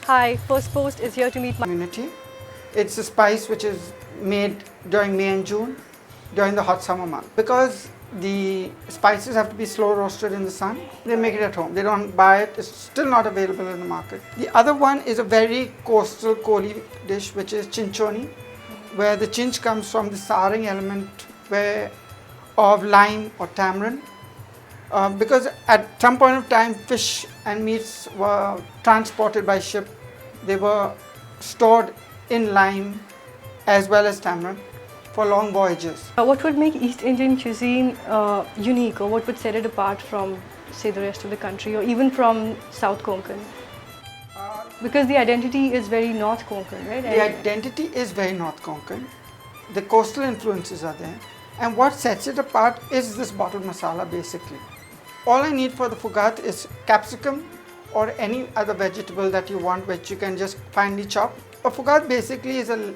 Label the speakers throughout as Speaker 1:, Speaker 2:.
Speaker 1: Hi, First Post is here to meet my
Speaker 2: community. It's a spice which is made during May and June during the hot summer month. Because the spices have to be slow roasted in the sun, they make it at home. They don't buy it. It's still not available in the market. The other one is a very coastal koli dish which is chinchoni, where the chinch comes from the souring element of lime or tamarind. Because at some point of time fish and meats were transported by ship. They were stored in lime as well as tamarind for long voyages.
Speaker 1: What would make East Indian cuisine unique, or what would set it apart from, say, the rest of the country, or even from South Konkan? Because the identity is very North Konkan, right?
Speaker 2: The identity is very North Konkan. The coastal influences are there. And what sets it apart is this bottled masala basically. All I need for the fugat is capsicum or any other vegetable that you want, which you can just finely chop. A fugat basically is a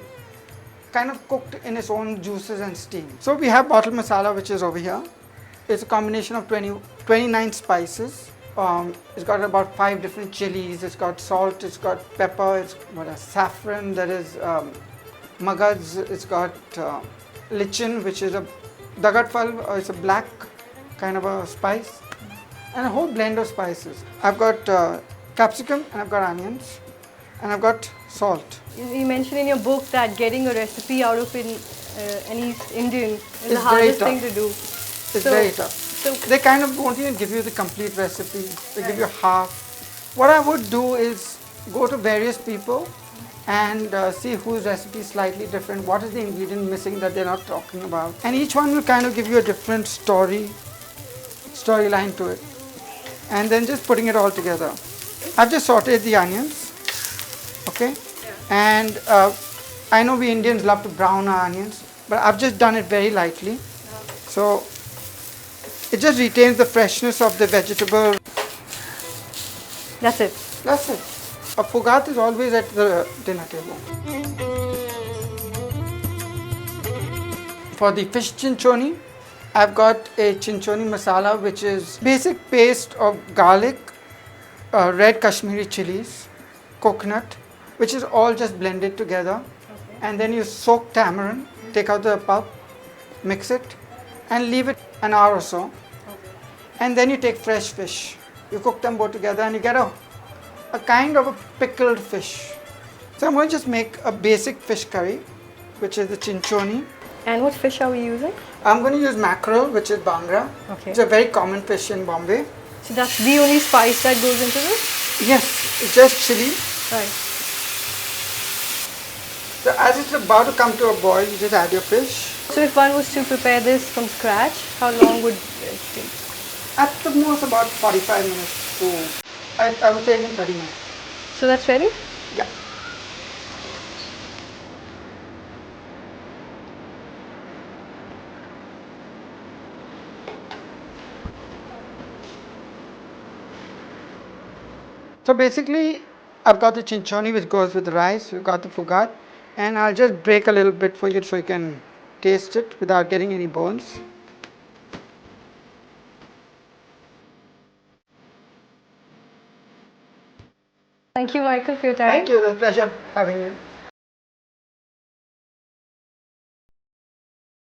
Speaker 2: kind of cooked in its own juices and steam. So we have bottled masala, which is over here. It's a combination of 29 spices. It's got about 5 different chilies. It's got salt, it's got pepper, it's got saffron, there is magaz, it's got lichin, which is a dagat fal, it's a black kind of a spice, and a whole blend of spices. I've got capsicum and I've got onions and I've got salt.
Speaker 1: You mentioned in your book that getting a recipe out of an East Indian is the
Speaker 2: It's very
Speaker 1: hardest
Speaker 2: tough.
Speaker 1: thing to do.
Speaker 2: It's very tough.
Speaker 1: So
Speaker 2: They kind of won't even give you the complete recipe. They give you half. What I would do is go to various people and see whose recipe is slightly different. What is the ingredient missing that they're not talking about? And each one will kind of give you a different storyline to it. And then just putting it all together. I've just sauteed the onions. Okay? And I know we Indians love to brown our onions, but I've just done it very lightly. So it just retains the freshness of the vegetable.
Speaker 1: that's it.
Speaker 2: That's it. A fugat is always at the dinner table. For the fish chinchoni, I've got a chinchoni masala, which is basic paste of garlic, red Kashmiri chilies, coconut, which is all just blended together. And then you soak tamarind, take out the pulp, mix it, and leave it an hour or so. And then you take fresh fish. You cook them both together and you get a kind of a pickled fish. So I'm going to just make a basic fish curry, which is the chinchoni.
Speaker 1: And what fish are we using?
Speaker 2: I'm going to use mackerel, which is bangra.
Speaker 1: Okay.
Speaker 2: It's a very common fish in Bombay.
Speaker 1: So that's the only spice that goes into this?
Speaker 2: Yes, it's just chili.
Speaker 1: Right.
Speaker 2: So as it's about to come to a boil, you just add your fish.
Speaker 1: So if one was to prepare this from scratch, how long would it take?
Speaker 2: At the most about 45 minutes to, I would say even 30 minutes.
Speaker 1: So that's ready?
Speaker 2: Yeah. So basically, I've got the chinchoni which goes with the rice, we've got the fugat, and I'll just break a little bit for you so you can taste it without getting any bones.
Speaker 1: Thank you, Michael, for your time.
Speaker 2: Thank you, it was a pleasure having you.